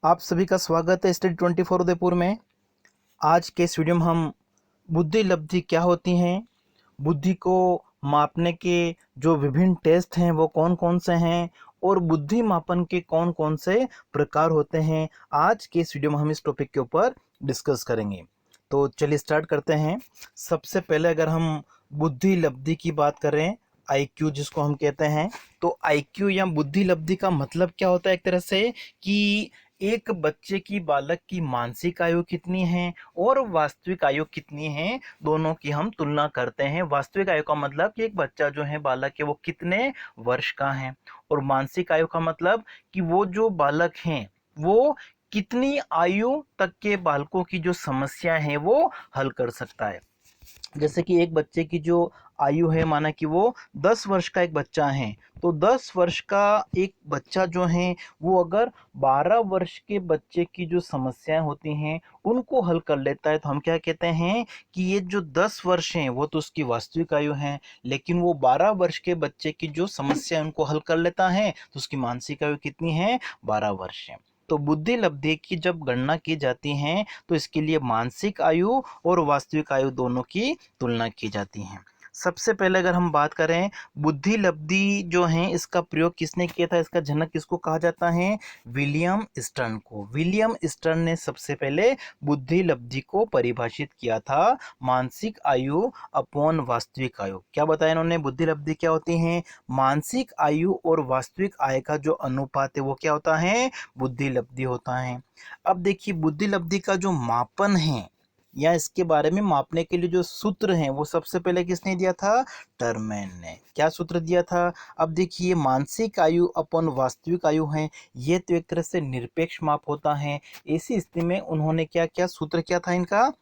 आप सभी का स्वागत है स्टडी 24 उदयपुर में। आज के इस वीडियो में हम बुद्धि लब्धि क्या होती हैं, बुद्धि को मापने के जो विभिन्न टेस्ट हैं वो कौन कौन से हैं और बुद्धि मापन के कौन कौन से प्रकार होते हैं, आज के इस वीडियो में हम इस टॉपिक के ऊपर डिस्कस करेंगे। तो चलिए स्टार्ट करते हैं। सबसे पहले अगर हम बुद्धि लब्धि की बात करें, आईक्यू जिसको हम कहते हैं, तो आईक्यू या बुद्धि लब्धि का मतलब क्या होता है एक तरह से कि एक बच्चे की, बालक की मानसिक आयु कितनी है और वास्तविक आयु कितनी है, दोनों की हम तुलना करते हैं। वास्तविक आयु का मतलब कि एक बच्चा जो है, बालक है, वो कितने वर्ष का है, और मानसिक आयु का मतलब कि वो जो बालक हैं वो कितनी आयु तक के बालकों की जो समस्या है वो हल कर सकता है। जैसे कि एक बच्चे की जो आयु है, माना कि वो 10 वर्ष का एक बच्चा है, तो 10 वर्ष का एक बच्चा जो है वो अगर 12 वर्ष के बच्चे की जो समस्याएं होती हैं उनको हल कर लेता है, तो हम क्या कहते हैं कि ये जो 10 वर्ष हैं वो तो उसकी वास्तविक आयु है, लेकिन वो 12 वर्ष के बच्चे की जो समस्या है उनको हल कर लेता है, तो उसकी मानसिक आयु कितनी है? 12 वर्ष है। तो बुद्धि लब्धि की जब गणना की जाती है तो इसके लिए मानसिक आयु और वास्तविक आयु दोनों की तुलना की जाती है। सबसे पहले अगर हम बात करें बुद्धि लब्धि जो है, इसका प्रयोग किसने किया था, इसका जनक किसको कहा जाता है? विलियम स्टर्न को। विलियम स्टर्न ने सबसे पहले बुद्धि लब्धि को परिभाषित किया था, मानसिक आयु अपॉन वास्तविक आयु। क्या बताया इन्होंने? बुद्धि लब्धि क्या होती है? मानसिक आयु और वास्तविक आय का जो अनुपात है वो क्या होता है? बुद्धि लब्धि होता है। अब देखिए बुद्धि लब्धि का जो मापन है या इसके बारे में मापने के लिए जो सूत्र हैं वो सबसे पहले किसने दिया था? टर्मैन ने। क्या सूत्र दिया था? अब देखिए मानसिक आयु अपन वास्तविक आयु है, ये तो एक तरह से निरपेक्ष माप होता है। ऐसी स्थिति में उन्होंने क्या क्या सूत्र क्या था इनका?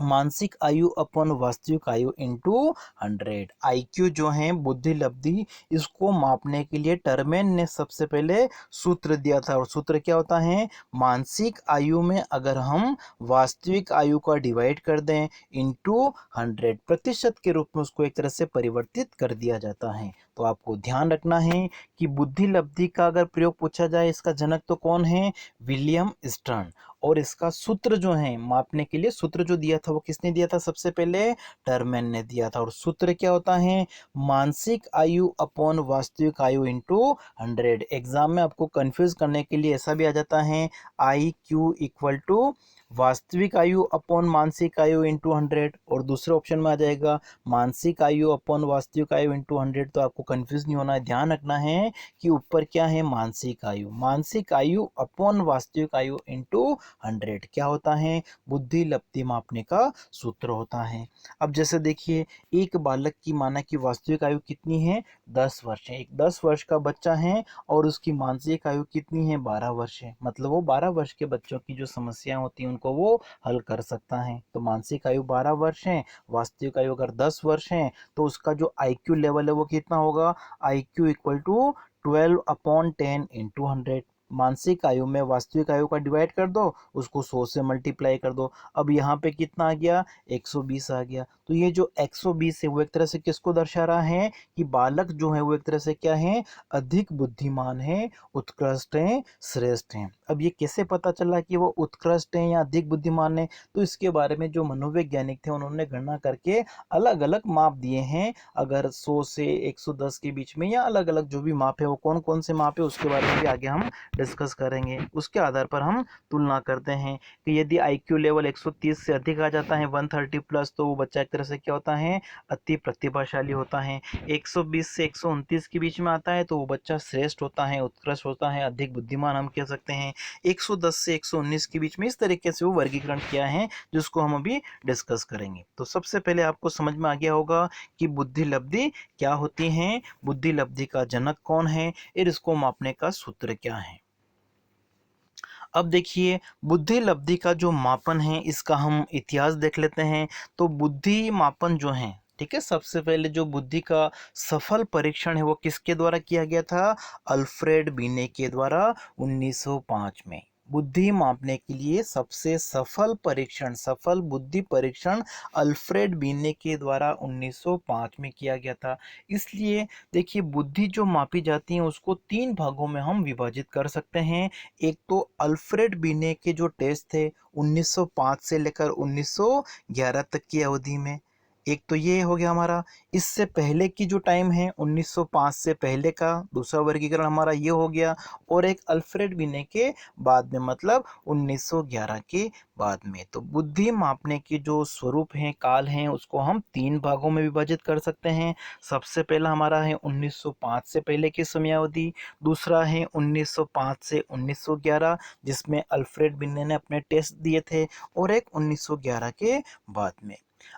मानसिक आयु अपन वास्तविक आयु इंटू 100। आईक्यू जो है, बुद्धि लब्धि, इसको मापने के लिए टर्मेन ने सबसे पहले सूत्र दिया था, और सूत्र क्या होता है? मानसिक आयु में अगर हम वास्तविक आयु का डिवाइड कर दें इंटू 100, प्रतिशत के रूप में उसको एक तरह से परिवर्तित कर दिया जाता है। तो आपको ध्यान रखना है कि बुद्धि लब्धि का अगर प्रयोग पूछा जाए, इसका जनक तो कौन है? William stern. और इसका सूत्र जो है मापने के लिए, सूत्र जो दिया था वो किसने दिया था? सबसे पहले टर्मैन ने दिया था। और सूत्र क्या होता है? मानसिक आयु अपॉन वास्तविक आयु इंटू 100। एग्जाम में आपको कंफ्यूज करने के लिए ऐसा भी आ जाता है, आई क्यू इक्वल टू वास्तविक आयु अपॉन मानसिक आयु इंटू 100, और दूसरे ऑप्शन में आ जाएगा मानसिक आयु अपॉन वास्तविक आयु इंटू 100। तो आपको कंफ्यूज नहीं होना है, ध्यान रखना है कि ऊपर क्या है? मानसिक आयु। मानसिक आयु अपॉन वास्तविक आयु इंटू 100 क्या होता है? बुद्धि लब्धि मापने का सूत्र होता है। अब जैसे देखिए, एक बालक की माना कि वास्तविक आयु कितनी है? 10 वर्ष है। एक 10 वर्ष का बच्चा है और उसकी मानसिक आयु कितनी है? 12 वर्ष है। मतलब वो 12 वर्ष के बच्चों की जो समस्याएं होती हैं उनको वो हल कर सकता है। तो मानसिक आयु 12 वर्ष है, वास्तविक आयु अगर 10 वर्ष है, तो उसका जो आईक्यू लेवल है वो कितना होगा? IQ equal to 12/10 into 100। मानसिक आयु में वास्तविक आयु का डिवाइड कर दो, उसको 100 से मल्टीप्लाई कर दो। अब यहाँ पे कितना आ गया? 120 आ गया। तो ये जो 120 है वो एक तरह से किसको दर्शा रहा है कि बालक जो है वो एक तरह से क्या है? अधिक बुद्धिमान है, उत्कृष्ट है, श्रेष्ठ है। अब ये कैसे पता चला कि वो उत्कृष्ट है या अधिक बुद्धिमान है? तो इसके बारे में जो मनोवैज्ञानिक थे उन्होंने गणना करके अलग अलग माप दिए हैं। अगर 100 से 110 के बीच में या अलग अलग जो भी माप है, वो कौन कौन से माप है उसके बारे में भी आगे हम डिस्कस करेंगे। उसके आधार पर हम तुलना करते हैं कि यदि आईक्यू लेवल 130 से अधिक आ जाता है, 130 प्लस, तो वो बच्चा एक तरह से क्या होता है? अति प्रतिभाशाली होता है। 120 से 129 के बीच में आता है तो वो बच्चा श्रेष्ठ होता है, उत्कृष्ट होता है, अधिक बुद्धिमान हम कह सकते हैं। 110 से 119 के बीच में इस तरीके से वो वर्गीकरण किया है, जिसको हम अभी डिस्कस करेंगे। तो सबसे पहले आपको समझ में आ गया होगा कि बुद्धि लब्धि क्या होती है, बुद्धि लब्धि का जनक कौन है और इसको मापने का सूत्र क्या है। अब देखिए बुद्धि लब्धि का जो मापन है इसका हम इतिहास देख लेते हैं। तो बुद्धि मापन जो है, ठीक है, सबसे पहले जो बुद्धि का सफल परीक्षण है वो किसके द्वारा किया गया था? अल्फ्रेड बिने के द्वारा 1905 में। बुद्धि मापने के लिए सबसे सफल बुद्धि परीक्षण अल्फ्रेड बीने के द्वारा 1905 में किया गया था। इसलिए देखिए, बुद्धि जो मापी जाती है उसको तीन भागों में हम विभाजित कर सकते हैं। एक तो अल्फ्रेड बीने के जो टेस्ट थे 1905 से लेकर 1911 तक की अवधि में, एक तो ये हो गया हमारा। इससे पहले की जो टाइम है 1905 से पहले का दूसरा वर्गीकरण हमारा ये हो गया। और एक अल्फ्रेड बिने के बाद में, मतलब 1911 के बाद में। तो बुद्धि मापने के जो स्वरूप हैं, काल हैं, उसको हम तीन भागों में विभाजित कर सकते हैं। सबसे पहला हमारा है 1905 से पहले की समयावधि, दूसरा है 1905 से 1911 जिसमें अल्फ्रेड बिने ने अपने टेस्ट दिए थे, और एक 1911 के बाद में।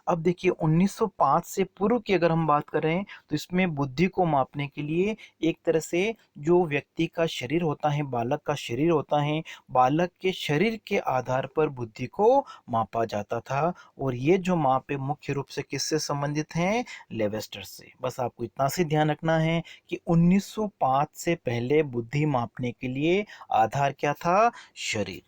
अब देखिए, 1905 से पूर्व की अगर हम बात करें तो इसमें बुद्धि को मापने के लिए एक तरह से जो व्यक्ति का शरीर होता है, बालक का शरीर होता है, बालक के शरीर के आधार पर बुद्धि को मापा जाता था। और ये जो माप है मुख्य रूप से किससे संबंधित हैं? लेवेस्टर से। बस आपको इतना से ध्यान रखना है कि 1905 से पहले बुद्धि मापने के लिए आधार क्या था? शरीर।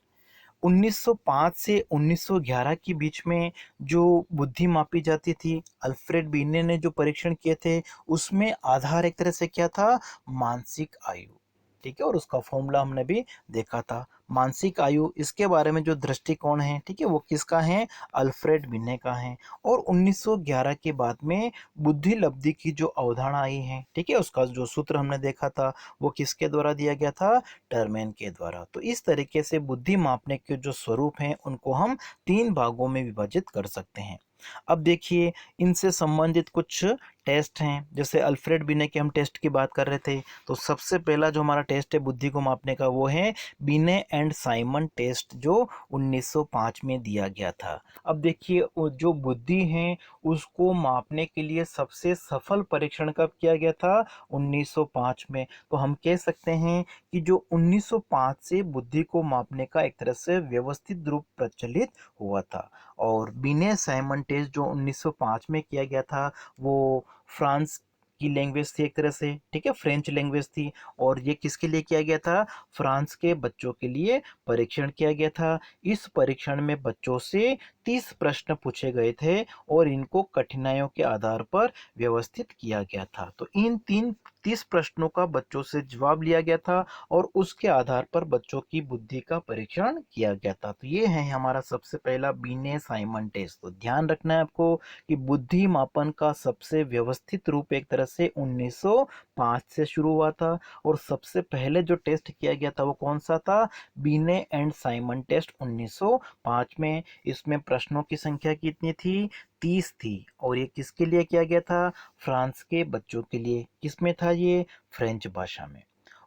1905 से 1911 के बीच में जो बुद्धि मापी जाती थी, अल्फ्रेड बीने ने जो परीक्षण किए थे उसमें आधार एक तरह से क्या था? मानसिक आयु। ठीक है, और उसका फॉर्मूला हमने भी देखा था। मानसिक आयु, इसके बारे में जो दृष्टिकोण है, ठीक है, वो किसका है? अल्फ्रेड बिने का है। और 1911 के बाद में बुद्धि लब्धि की जो अवधारणा आई है, ठीक है, उसका जो सूत्र हमने देखा था वो किसके द्वारा दिया गया था? टर्मेन के द्वारा। तो इस तरीके से बुद्धि मापने के जो स्वरूप हैं उनको हम तीन भागों में विभाजित कर सकते हैं। अब देखिए, इनसे संबंधित कुछ टेस्ट हैं। जैसे अल्फ्रेड बिने के हम टेस्ट की बात कर रहे थे, तो सबसे पहला जो हमारा टेस्ट है बुद्धि को मापने का वो है बिने एंड साइमन टेस्ट, जो 1905 में दिया गया था। अब देखिए, वो जो बुद्धि है उसको मापने के लिए सबसे सफल परीक्षण कब किया गया था? 1905 में। तो हम कह सकते हैं कि जो 1905 से बुद्धि को मापने का एक तरह से व्यवस्थित रूप प्रचलित हुआ था। और बिने साइमन टेस्ट जो 1905 में किया गया था वो फ्रांस की लैंग्वेज थी एक तरह से, ठीक है, फ्रेंच लैंग्वेज थी। और ये किसके लिए किया गया था? फ्रांस के बच्चों के लिए परीक्षण किया गया था। इस परीक्षण में बच्चों से 30 प्रश्न पूछे गए थे और इनको कठिनाइयों के आधार पर व्यवस्थित किया गया था। तो इन 30 प्रश्नों का बच्चों से जवाब लिया गया था और उसके आधार पर बच्चों की बुद्धि का परीक्षण किया गया था। तो ये है हमारा सबसे पहला बिने साइमन टेस्ट। तो ध्यान रखना है आपको कि बुद्धि मापन का सबसे व्यवस्थित रूप एक तरह से 1905 से शुरू हुआ था। और सबसे पहले जो टेस्ट किया गया था वो कौन सा था? बिने एंड साइमन टेस्ट 1905 में। इसमें प्रश्नों की संख्या कितनी थी? 30 थी। और ये किसके लिए किया गया था? फ्रांस के बच्चों के लिए। किसमें था ये? फ्रेंच भाषा में।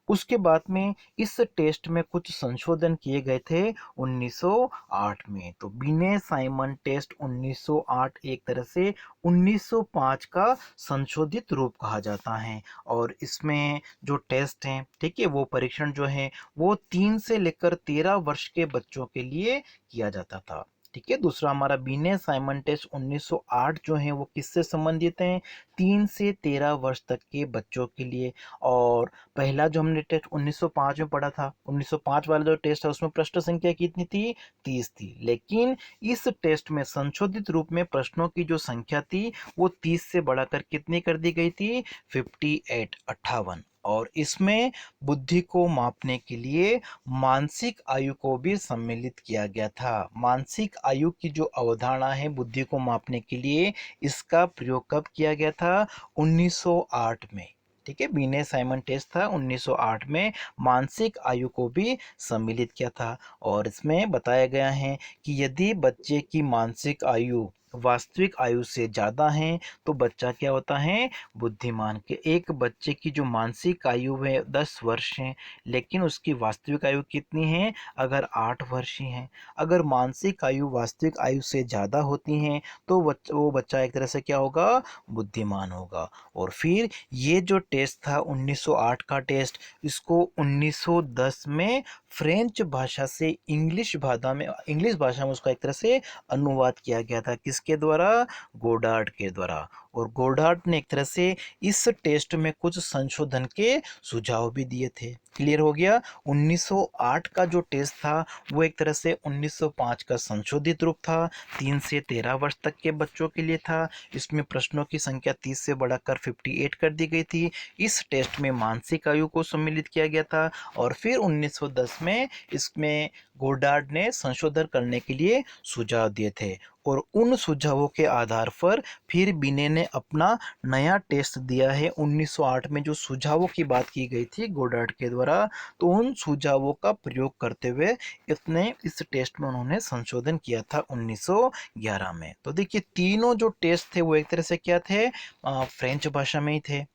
उसके बाद में इस टेस्ट में कुछ संशोधन किए गए थे 1908 में। तो बिने साइमन टेस्ट 1908 एक तरह से 1905 का संशोधित रूप कहा जाता है। और इसमें जो टेस्ट हैं, ठीक है, वो परीक्षण जो है वो 3 से लेकर 13 वर्ष के बच्चों के लिए किया जाता था। ठीक है, दूसरा हमारा बिने साइमन टेस्ट 1908 जो है वो किससे संबंधित हैं? 3 से 13 वर्ष तक के बच्चों के लिए। और पहला जो हमने टेस्ट 1905 में पढ़ा था, 1905 वाला जो टेस्ट है उसमें प्रश्न संख्या कितनी थी? 30 थी। लेकिन इस टेस्ट में संशोधित रूप में प्रश्नों की जो संख्या थी वो 30 से बढ़ाकर कितनी कर दी गई थी? 58। और इसमें बुद्धि को मापने के लिए मानसिक आयु को भी सम्मिलित किया गया था। मानसिक आयु की जो अवधारणा है बुद्धि को मापने के लिए, इसका प्रयोग कब किया गया था? 1908 में। ठीक है, बिने साइमन टेस्ट था 1908 में। मानसिक आयु को भी सम्मिलित किया था। और इसमें बताया गया है कि यदि बच्चे की मानसिक आयु वास्तविक आयु से ज़्यादा है तो बच्चा क्या होता है? बुद्धिमान। के एक बच्चे की जो मानसिक आयु है 10 वर्ष है, लेकिन उसकी वास्तविक आयु कितनी है? अगर 8 वर्ष ही है। अगर मानसिक आयु वास्तविक आयु से ज़्यादा होती हैं तो वो बच्चा एक तरह से क्या होगा? बुद्धिमान होगा। और फिर ये जो टेस्ट था 1908 का टेस्ट, इसको 1910 में फ्रेंच भाषा से इंग्लिश भाषा में उसका एक तरह से अनुवाद किया गया था। किसके द्वारा? गोडार्ड के द्वारा। और गोडार्ड ने एक तरह से इस टेस्ट में कुछ संशोधन के सुझाव भी दिए थे। क्लियर हो गया? 1908 का जो टेस्ट था वो एक तरह से 1905 का संशोधित रूप था। 3 से 13 वर्ष तक के बच्चों के लिए था। इसमें प्रश्नों की संख्या 30 से बढ़ाकर 58 कर दी गई थी। इस टेस्ट में मानसिक आयु को सम्मिलित किया गया था। और फिर 1910 में इसमें गोडार्ड ने संशोधन करने के लिए सुझाव दिए थे। और उन सुझावों के आधार पर फिर बिने ने अपना नया टेस्ट दिया है। 1908 में जो सुझावों की बात की गई थी गोडार्ड के द्वारा, तो उन सुझावों का प्रयोग करते हुए इसने इस टेस्ट में उन्होंने संशोधन किया था 1911 में। तो देखिए तीनों जो टेस्ट थे वो एक तरह से क्या थे? फ्रेंच भाषा में ही थे।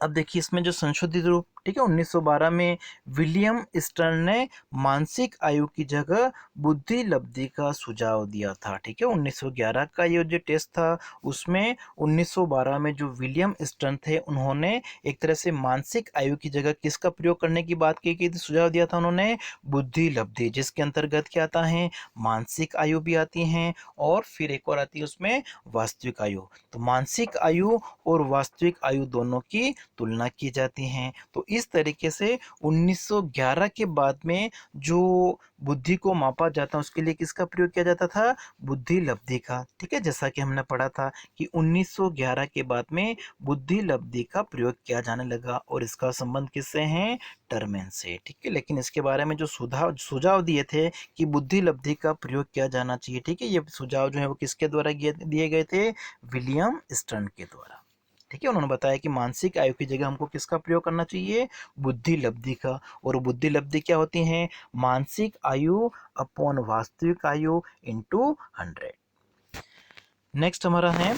अब देखिए इसमें जो संशोधित रूप, ठीक है, 1912 में विलियम स्टर्न ने मानसिक आयु की जगह बुद्धि लब्धि का सुझाव दिया था। ठीक है, 1911 का ये जो टेस्ट था उसमें 1912 में जो विलियम स्टर्न थे उन्होंने एक तरह से मानसिक आयु की जगह किसका प्रयोग करने की बात की थी, सुझाव दिया था उन्होंने? बुद्धि लब्धि, जिसके अंतर्गत क्या आता है? मानसिक आयु भी आती है और फिर एक और आती है उसमें वास्तविक आयु। तो मानसिक आयु और वास्तविक आयु दोनों की तुलना की जाती है। तो इस तरीके से 1911 के बाद में जो बुद्धि को मापा जाता है उसके लिए किसका प्रयोग किया जाता था? बुद्धि लब्धि का। ठीक है, जैसा कि हमने पढ़ा था कि 1911 के बाद में बुद्धि लब्धि का प्रयोग किया जाने लगा और इसका संबंध किससे है? टर्मेन से। ठीक है, लेकिन इसके बारे में जो सुझाव दिए थे कि बुद्धि लब्धि का प्रयोग किया जाना चाहिए, ठीक है, ये सुझाव जो है वो किसके द्वारा दिए गए थे? विलियम स्टर्न के द्वारा। ठीक है, उन्होंने बताया कि मानसिक आयु की जगह हमको किसका प्रयोग करना चाहिए? बुद्धि लब्धि का। और बुद्धि लब्धि क्या होती है? मानसिक आयु अपॉन वास्तविक आयु इंटू 100। नेक्स्ट हमारा है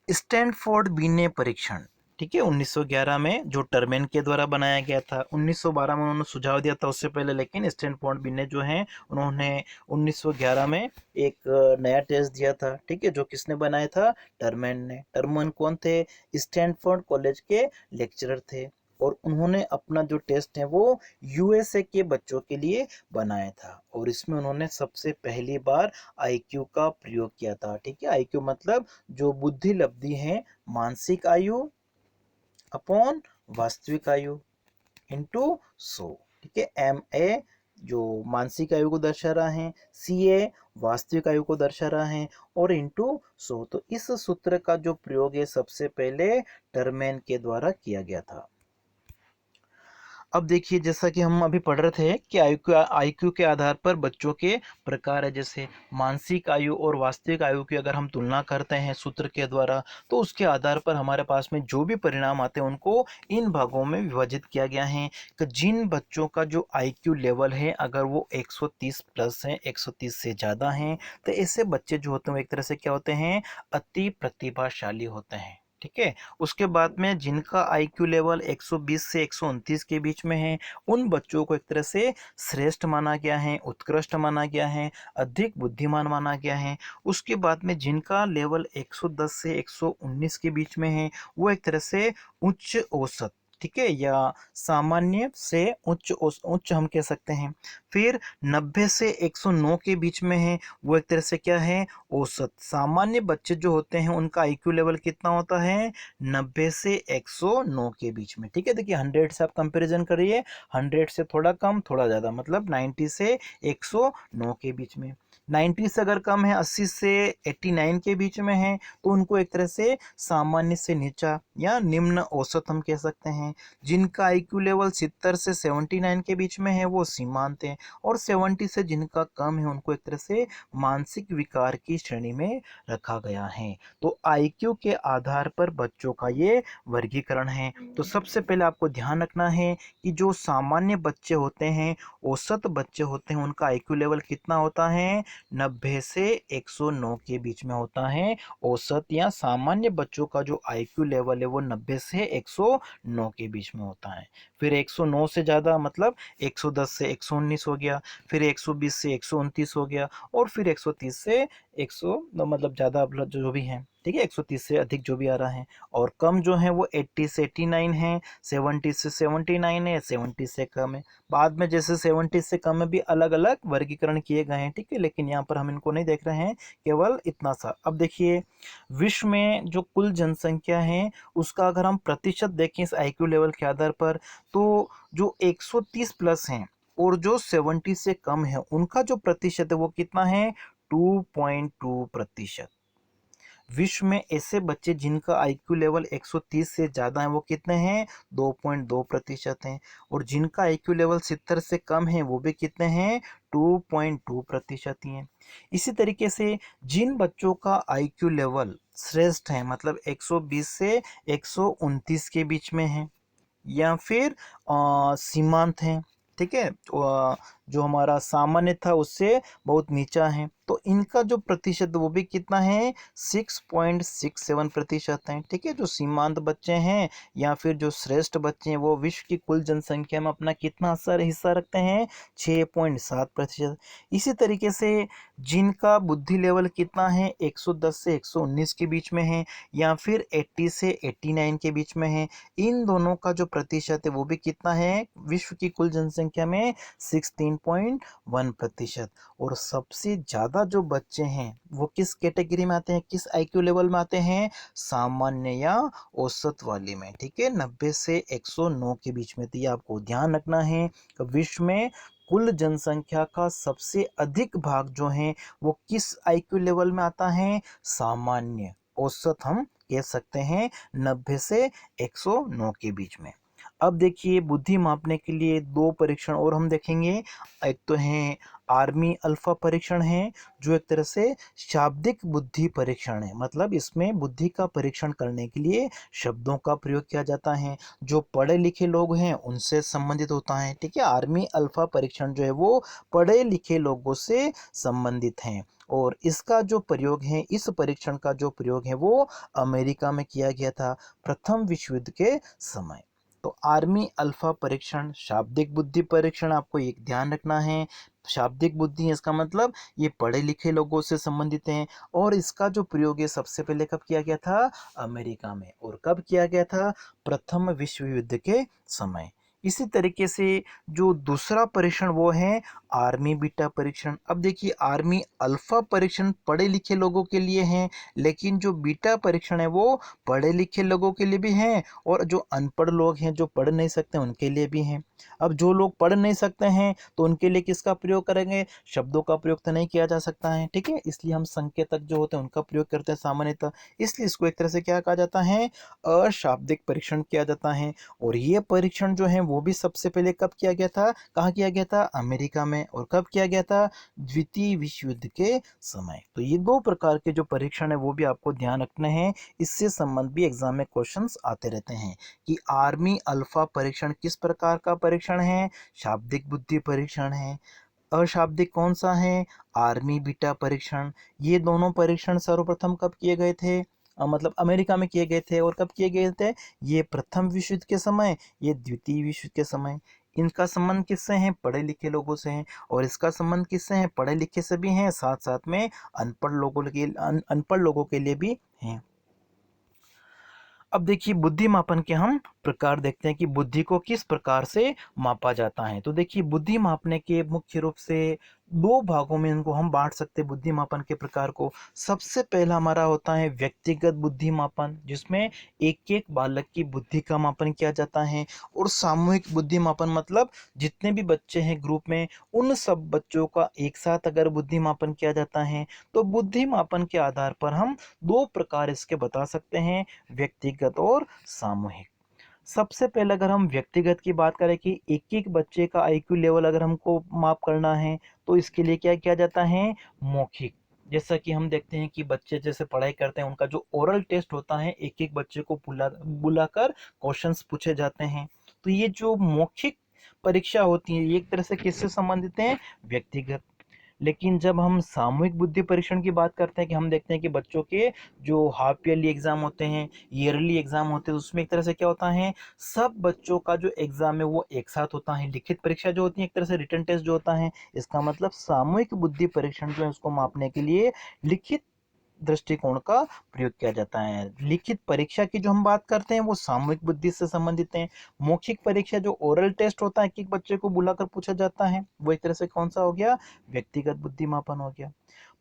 स्टैनफोर्ड बीने परीक्षण। ठीक है, 1911 में जो टर्मेन के द्वारा बनाया गया था। 1912 में उन्होंने सुझाव दिया था उससे पहले, लेकिन स्टैनफोर्ड बीने जो हैं उन्होंने 1911 में एक नया टेस्ट दिया था। ठीक है, जो किसने बनाया था? टर्मेन ने। टर्मेन कौन थे? स्टैनफोर्ड कॉलेज के लेक्चरर थे और उन्होंने अपना जो टेस्ट है वो यूएसए के बच्चों के लिए बनाया था और इसमें उन्होंने सबसे पहली बार आईक्यू का प्रयोग किया था। ठीक है, आईक्यू मतलब जो बुद्धि लब्धि है, मानसिक आयु अपॉन वास्तविक आयु इंटू 100। ठीक है, एम ए जो मानसिक आयु को दर्शा रहा है, सी ए वास्तविक आयु को दर्शा रहा है और इंटू 100। तो इस सूत्र का जो प्रयोग है सबसे पहले टर्मेन के द्वारा किया गया था। अब देखिए जैसा कि हम अभी पढ़ रहे थे कि आईक्यू के आधार पर बच्चों के प्रकार है। जैसे मानसिक आयु और वास्तविक आयु की अगर हम तुलना करते हैं सूत्र के द्वारा, तो उसके आधार पर हमारे पास में जो भी परिणाम आते हैं उनको इन भागों में विभाजित किया गया है कि जिन बच्चों का जो आईक्यू लेवल है अगर वो 130 प्लस है, 130 से ज़्यादा हैं, तो ऐसे बच्चे जो होते हैं वो एक तरह से क्या होते हैं? अति प्रतिभाशाली होते हैं। ठीक है, उसके बाद में जिनका आईक्यू लेवल 120 से 129 के बीच में है उन बच्चों को एक तरह से श्रेष्ठ माना गया है, उत्कृष्ट माना गया है, अधिक बुद्धिमान माना गया है। उसके बाद में जिनका लेवल 110 से 119 के बीच में है वो एक तरह से उच्च औसत, ठीक है, या सामान्य से उच्च हम कह सकते हैं। फिर 90 से 109 के बीच में है वो एक तरह से क्या है? औसत। सामान्य बच्चे जो होते हैं उनका आईक्यू लेवल कितना होता है? 90 से 109 के बीच में। ठीक है, देखिए 100 से आप कंपैरिजन करिए, 100 से थोड़ा कम थोड़ा ज़्यादा, मतलब 90 से 109 के बीच में। 90 से अगर कम है, 80 से 89 के बीच में है, तो उनको एक तरह से सामान्य से नीचा या निम्न औसत हम कह सकते हैं। जिनका आईक्यू लेवल 70 से 79 के बीच में है वो सीमांत हैं और 70 से जिनका कम है उनको एक तरह से मानसिक विकार की श्रेणी में रखा गया है। तो आईक्यू के आधार पर बच्चों का ये वर्गीकरण है। तो सबसे पहले आपको ध्यान रखना है कि जो सामान्य बच्चे होते हैं, औसत बच्चे होते हैं, उनका आईक्यू लेवल कितना होता है? 90 से 109 के बीच में होता है। औसत या सामान्य बच्चों का जो आईक्यू लेवल है वो 90 से 109 के बीच में होता है। फिर 109 से ज़्यादा मतलब 110 से 119 हो गया, फिर 120 से 129 हो गया और फिर 130 से 100 मतलब ज़्यादा जो भी हैं। ठीक है, 130 से अधिक जो भी आ रहा है, और कम जो है वो 80 से 89 है, 70 से 79 है, 70 से कम है। बाद में जैसे 70 से कम में भी अलग अलग वर्गीकरण किए गए हैं, ठीक है, लेकिन यहाँ पर हम इनको नहीं देख रहे हैं, केवल इतना सा। अब देखिए, विश्व में जो कुल जनसंख्या है उसका अगर हम प्रतिशत देखें इस आईक्यू लेवल के आधार पर, तो जो 130 प्लस हैं और जो 70 से कम है उनका जो प्रतिशत है वो कितना है, 2.2%। विश्व में ऐसे बच्चे जिनका आईक्यू लेवल 130 से ज़्यादा है वो कितने हैं, 2.2% हैं, और जिनका आईक्यू लेवल 70 से कम है वो भी कितने हैं, 2.2% ही हैं। इसी तरीके से जिन बच्चों का आईक्यू लेवल श्रेष्ठ है, मतलब 120 से 129 के बीच में है, या फिर सीमांत हैं, ठीक है, जो हमारा सामान्य था उससे बहुत नीचा है, तो इनका जो प्रतिशत वो भी कितना है, 6.67% है, ठीक है। जो सीमांत बच्चे हैं या फिर जो श्रेष्ठ बच्चे हैं वो विश्व की कुल जनसंख्या में अपना कितना हिस्सा रखते हैं, 6.7%। इसी तरीके से जिनका बुद्धि लेवल कितना है, 110 से 119 के बीच में है, या फिर 80 से 89 के बीच में है, इन दोनों का जो प्रतिशत है वो भी कितना है, विश्व की कुल जनसंख्या में 16.1%। और सबसे ज़्यादा जो बच्चे हैं वो किस कैटेगरी में आते हैं, किस आईक्यू लेवल में आते हैं, सामान्य या औसत वाली में, ठीक है, 90 से 109 के बीच में। तो ये आपको ध्यान रखना है कि विश्व में कुल जनसंख्या का सबसे अधिक भाग जो है वो किस आईक्यू लेवल में आता है, सामान्य, औसत हम कह सकते हैं 90 से 109 के बीच में। अब देखिए, बुद्धि मापने के लिए दो परीक्षण और हम देखेंगे। एक तो है आर्मी अल्फा परीक्षण है, जो एक तरह से शाब्दिक बुद्धि परीक्षण है, मतलब इसमें बुद्धि का परीक्षण करने के लिए शब्दों का प्रयोग किया जाता है, जो पढ़े लिखे लोग हैं उनसे संबंधित होता है, ठीक है। आर्मी अल्फा परीक्षण जो है वो पढ़े लिखे लोगों से संबंधित हैं, और इसका जो प्रयोग है, इस परीक्षण का जो प्रयोग है वो अमेरिका में किया गया था प्रथम विश्व युद्ध के समय। तो आर्मी अल्फा परीक्षण शाब्दिक बुद्धि परीक्षण, आपको एक ध्यान रखना है, शाब्दिक बुद्धि है इसका मतलब ये पढ़े लिखे लोगों से संबंधित हैं, और इसका जो प्रयोग है सबसे पहले कब किया गया था, अमेरिका में, और कब किया गया था, प्रथम विश्व युद्ध के समय। इसी तरीके से जो दूसरा परीक्षण वो है आर्मी बीटा परीक्षण। अब देखिए, आर्मी अल्फा परीक्षण पढ़े लिखे लोगों के लिए है, लेकिन जो बीटा परीक्षण है वो पढ़े लिखे लोगों के लिए भी हैं, और जो अनपढ़ लोग हैं जो पढ़ नहीं सकते उनके लिए भी हैं। अब जो लोग पढ़ नहीं सकते हैं तो उनके लिए किसका प्रयोग करेंगे, शब्दों का प्रयोग तो नहीं किया जा सकता है, ठीक है, इसलिए हम संकेतक जो होते हैं उनका प्रयोग करते हैं सामान्यतः, इसलिए इसको एक तरह से क्या कहा जाता है, अशाब्दिक परीक्षण किया जाता है। और ये परीक्षण जो है वो भी सबसे पहले कब किया गया था, कहाँ किया गया था, अमेरिका में, और कब किया गया था, द्वितीय विश्व युद्ध के समय। तो ये दो प्रकार के जो परीक्षण है वो भी आपको ध्यान रखने हैं, इससे संबंध भी एग्जाम में क्वेश्चंस आते रहते हैं कि आर्मी अल्फा परीक्षण किस प्रकार का परीक्षण है, शाब्दिक बुद्धि परीक्षण है। अशाब्दिक कौन सा है, आर्मी बीटा परीक्षण। ये दोनों परीक्षण सर्वप्रथम कब किए गए थे, मतलब अमेरिका में किए गए थे, और कब किए गए थे, ये प्रथम विश्व युद्ध के समय, ये द्वितीय विश्व युद्ध के समय। इनका संबंध किससे है, पढ़े लिखे लोगों से है, और इसका संबंध किससे है, पढ़े लिखे से भी है, साथ साथ में अनपढ़ लोगों के लिए भी है। अब देखिए, बुद्धि मापन के हम प्रकार देखते हैं कि बुद्धि को किस प्रकार से मापा जाता है। तो देखिए, बुद्धि मापने के मुख्य रूप से दो भागों में इनको हम बांट सकते हैं, बुद्धि मापन के प्रकार को। सबसे पहला हमारा होता है व्यक्तिगत बुद्धि मापन, जिसमें एक एक बालक की बुद्धि का मापन किया जाता है। और सामूहिक बुद्धि मापन मतलब जितने भी बच्चे हैं ग्रुप में, उन सब बच्चों का एक साथ अगर बुद्धि मापन किया जाता है, तो बुद्धि मापन के आधार पर हम दो प्रकार इसके बता सकते हैं, व्यक्तिगत और सामूहिक। सबसे पहले अगर हम व्यक्तिगत की बात करें कि एक एक बच्चे का आईक्यू लेवल अगर हमको माप करना है, तो इसके लिए क्या किया जाता है, मौखिक। जैसा कि हम देखते हैं कि बच्चे जैसे पढ़ाई करते हैं, उनका जो ओरल टेस्ट होता है, एक एक बच्चे को बुलाकर क्वेश्चंस पूछे जाते हैं। तो ये जो मौखिक परीक्षा होती है, ये एक तरह से किससे संबंधित है, व्यक्तिगत। लेकिन जब हम सामूहिक बुद्धि परीक्षण की बात करते हैं, कि हम देखते हैं कि बच्चों के जो हाफ ईयरली एग्जाम होते हैं, ईयरली एग्जाम होते हैं, उसमें एक तरह से क्या होता है, सब बच्चों का जो एग्जाम है वो एक साथ होता है। लिखित परीक्षा जो होती है एक तरह से रिटन टेस्ट जो होता है, इसका मतलब सामूहिक बुद्धि परीक्षण जो है उसको मापने के लिए लिखित दृष्टिकोण का प्रयोग किया जाता है। लिखित परीक्षा की जो हम बात करते हैं वो सामूहिक बुद्धि से संबंधित है। मौखिक परीक्षा जो ओरल टेस्ट होता है कि एक बच्चे को बुलाकर पूछा जाता है, वो एक तरह से कौन सा हो गया, व्यक्तिगत बुद्धि मापन हो गया।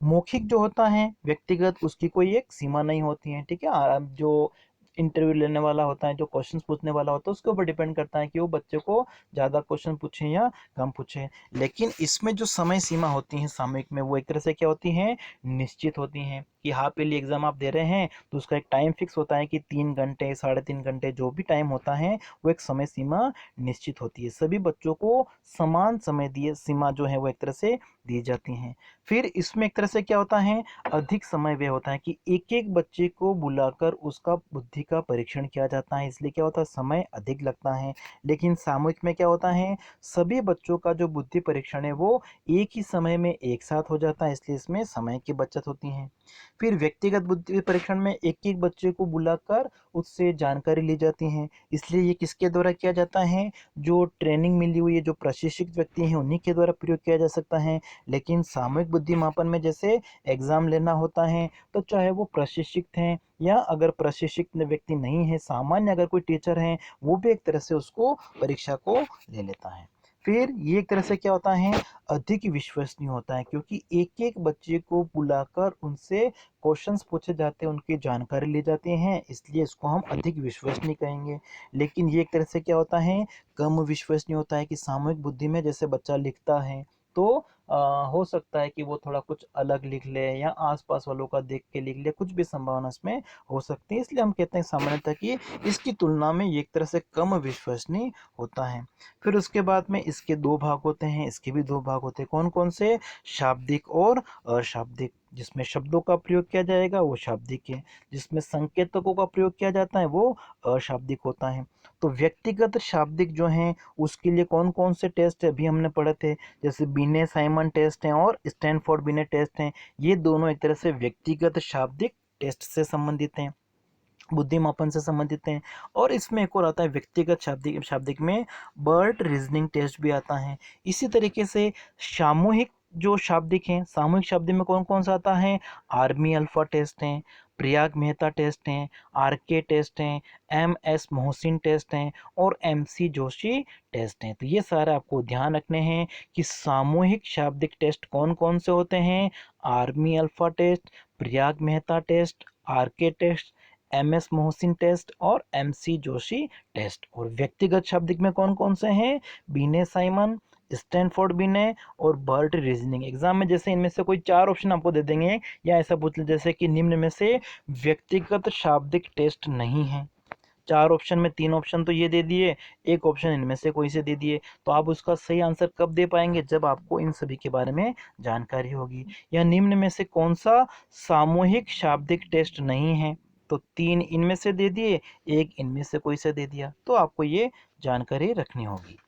मौखिक जो होता है व्यक्तिगत, उसकी कोई एक सीमा नहीं होती है, ठीक है। जो इंटरव्यू लेने वाला होता है, जो क्वेश्चंस पूछने वाला होता है, उसके ऊपर डिपेंड करता है कि वो बच्चे को ज़्यादा क्वेश्चन पूछे या कम पूछे। लेकिन इसमें जो समय सीमा होती है सामयिक में, वो एक तरह से क्या होती है, निश्चित होती हैं। कि हाफ ईयरली एग्जाम आप दे रहे हैं तो उसका एक टाइम फिक्स होता है कि 3 घंटे 3.5 घंटे जो भी टाइम होता है वो एक समय सीमा निश्चित होती है। सभी बच्चों को समान समय दिए सीमा जो है वो एक तरह से दी जाती हैं। फिर इसमें एक तरह से क्या होता है, अधिक समय व्यय होता है कि एक एक बच्चे को बुलाकर उसका बुद्धि का परीक्षण किया जाता है, इसलिए क्या होता है, समय अधिक लगता है। लेकिन सामूहिक में क्या होता है, सभी बच्चों का जो बुद्धि परीक्षण है वो एक ही समय में एक साथ हो जाता है, इसलिए इसमें समय की बचत होती है। फिर व्यक्तिगत बुद्धि परीक्षण में एक एक बच्चे को बुलाकर उससे जानकारी ली जाती है, इसलिए ये किसके द्वारा किया जाता है, जो ट्रेनिंग मिली हुई है, जो प्रशिक्षित व्यक्ति हैं उन्हीं के द्वारा प्रयोग किया जा सकता है। लेकिन सामूहिक बुद्धि मापन में जैसे एग्जाम लेना होता है तो चाहे वो प्रशिक्षित हैं या अगर प्रशिक्षित व्यक्ति नहीं है, सामान्य अगर कोई टीचर है, वो भी एक तरह से उसको परीक्षा को ले लेता है। फिर ये एक तरह से क्या होता है, अधिक विश्वसनीय होता है, क्योंकि एक एक बच्चे को बुलाकर उनसे क्वेश्चंस पूछे जाते हैं, उनकी जानकारी ली जाती है, इसलिए इसको हम अधिक विश्वसनीय कहेंगे। लेकिन ये एक तरह से क्या होता है, कम विश्वसनीय होता है कि सामूहिक बुद्धि में जैसे बच्चा लिखता है तो हो सकता है कि वो थोड़ा कुछ अलग लिख ले या आसपास वालों का देख के लिख ले, कुछ भी संभावना इसमें हो सकती है, इसलिए हम कहते हैं सामान्यतः कि इसकी तुलना में ये एक तरह से कम विश्वसनीय होता है। फिर उसके बाद में इसके दो भाग होते हैं, इसके भी दो भाग होते हैं, कौन कौन से, शाब्दिक और अशाब्दिक। जिसमें शब्दों का प्रयोग किया जाएगा वो शाब्दिक है, जिसमें संकेतकों का प्रयोग किया जाता है वो अशाब्दिक होता है। तो व्यक्तिगत शाब्दिक जो हैं उसके लिए कौन कौन से टेस्ट अभी हमने पढ़े थे, जैसे बीने साइमन टेस्ट हैं और स्टैनफोर्ड बीने टेस्ट हैं, ये दोनों एक तरह से व्यक्तिगत शाब्दिक टेस्ट से संबंधित हैं, बुद्धिमापन से संबंधित हैं। और इसमें एक और आता है व्यक्तिगत शाब्दिक, शाब्दिक में बर्ट रीजनिंग टेस्ट भी आता है। इसी तरीके से सामूहिक जो शाब्दिक हैं, सामूहिक शाब्दिक में कौन कौन सा आता है, आर्मी अल्फा टेस्ट हैं, प्रयाग मेहता टेस्ट हैं, आरके टेस्ट हैं, एम एस मोहसिन टेस्ट हैं और एम सी जोशी टेस्ट हैं। तो ये सारे आपको ध्यान रखने हैं कि सामूहिक शाब्दिक टेस्ट कौन कौन से होते हैं, army alpha test, Prayag Mehta test, RK test, M S Mohsin test और एम सी जोशी टेस्ट। और व्यक्तिगत शाब्दिक में कौन कौन से हैं, बीने साइमन, स्टैनफोर्ड बीने और बर्ट रीजनिंग। एग्जाम में जैसे इनमें से कोई 4 ऑप्शन आपको दे देंगे या ऐसा पूछ ले जैसे कि निम्न में से व्यक्तिगत शाब्दिक टेस्ट नहीं है, 4 ऑप्शन में 3 ऑप्शन तो ये दे दिए, एक ऑप्शन इनमें से कोई से दे दिए, तो आप उसका सही आंसर कब दे पाएंगे, जब आपको इन सभी के बारे में जानकारी होगी। या निम्न में से कौन सा सामूहिक शाब्दिक टेस्ट नहीं है, तो 3 इनमें से दे दिए, एक इनमें से कोई से दे दिया, तो आपको ये जानकारी रखनी होगी।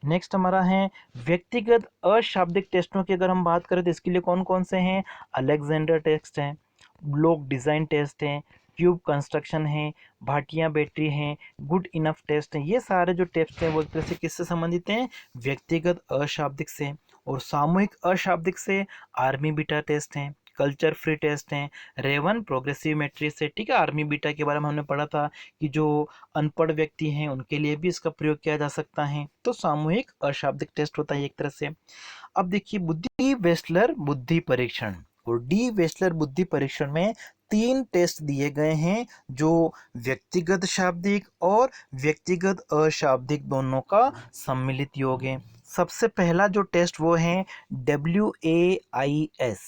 नेक्स्ट हमारा है व्यक्तिगत अशाब्दिक टेस्टों की अगर हम बात करें तो इसके लिए कौन कौन से हैं, अलेक्जेंडर टेस्ट हैं, ब्लॉक डिज़ाइन टेस्ट हैं, क्यूब कंस्ट्रक्शन है, भाटिया बैटरी हैं, गुड इनफ टेस्ट हैं। ये सारे जो टेस्ट हैं वो एक तरह से किससे संबंधित हैं, व्यक्तिगत अशाब्दिक से। और सामूहिक अशाब्दिक से आर्मी बीटा टेस्ट हैं, कल्चर फ्री टेस्ट हैं, रेवन प्रोग्रेसिव मैट्रिक्स है, ठीक है। आर्मी बीटा के बारे में हमने पढ़ा था कि जो अनपढ़ व्यक्ति हैं उनके लिए भी इसका प्रयोग किया जा सकता है, तो सामूहिक अशाब्दिक टेस्ट होता है एक तरह से। अब देखिए बुद्धि वेस्टलर बुद्धि परीक्षण, और डी वेस्टलर बुद्धि परीक्षण में 3 टेस्ट दिए गए हैं जो व्यक्तिगत शाब्दिक और व्यक्तिगत अशाब्दिक दोनों का सम्मिलित योग है। सबसे पहला जो टेस्ट वो है WAIS,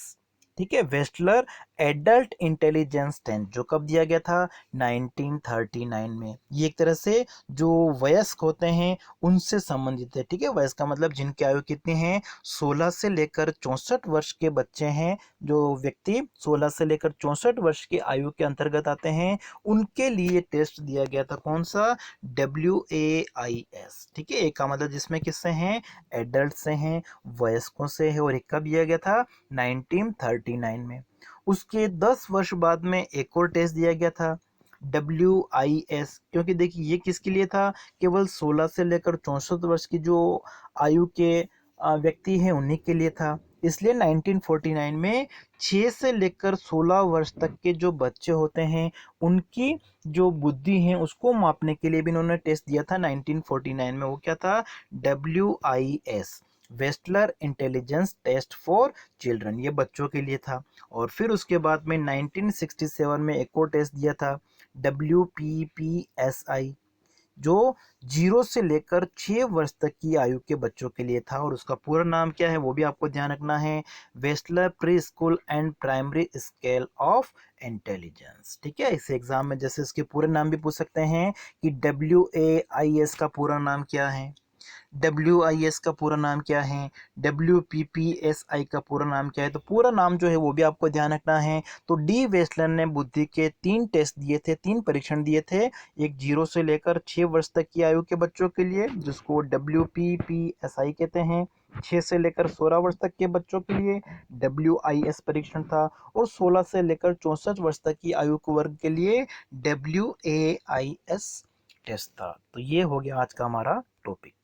ठीक है, वेस्टलर एडल्ट इंटेलिजेंस टेस्ट, जो कब दिया गया था, 1939 में। ये एक तरह से जो वयस्क होते हैं उनसे संबंधित है, ठीक है। वयस्क का मतलब जिनकी आयु कितनी है, 16 से लेकर 64 वर्ष के बच्चे हैं, जो व्यक्ति 16 से लेकर 64 वर्ष की आयु के अंतर्गत आते हैं, उनके लिए टेस्ट दिया गया था, कौन सा, WAIS, ठीक है। एक का मतलब जिसमें किससे हैं, एडल्ट से हैं, वयस्कों से है, और एक का दिया गया था 1939 में। उसके 10 वर्ष बाद में एक और टेस्ट दिया गया था WIS, क्योंकि देखिए ये किसके लिए था, केवल 16 से लेकर 64 वर्ष की जो आयु के व्यक्ति हैं उन्हीं के लिए था। इसलिए 1949 में 6 से लेकर 16 वर्ष तक के जो बच्चे होते हैं उनकी जो बुद्धि है उसको मापने के लिए भी इन्होंने टेस्ट दिया था 1949 में। वो क्या था? WIS, Wechsler intelligence test for children, ये बच्चों के लिए था। और फिर उसके बाद में 1967 में एक और टेस्ट दिया था WPPSI, जो 0 से लेकर 6 वर्ष तक की आयु के बच्चों के लिए था। और उसका पूरा नाम क्या है वो भी आपको ध्यान रखना है, Wechsler preschool and primary scale of intelligence. ठीक है, इस एग्जाम में जैसे इसके पूरे नाम भी पूछ सकते हैं कि WAIS का पूरा नाम क्या है, WIS का पूरा नाम क्या है, WPPSI का पूरा नाम क्या है, तो पूरा नाम जो है वो भी आपको ध्यान रखना है। तो डी वेस्टलर ने बुद्धि के 3 टेस्ट दिए थे, 3 परीक्षण दिए थे, एक 0 से लेकर 6 वर्ष तक की आयु के बच्चों के लिए जिसको WPPSI कहते हैं, 6 से लेकर 16 वर्ष तक के बच्चों के लिए WIS परीक्षण था, और 16 से लेकर 64 वर्ष तक की आयु के वर्ग के लिए WAIS टेस्ट था। तो ये हो गया आज का हमारा टॉपिक।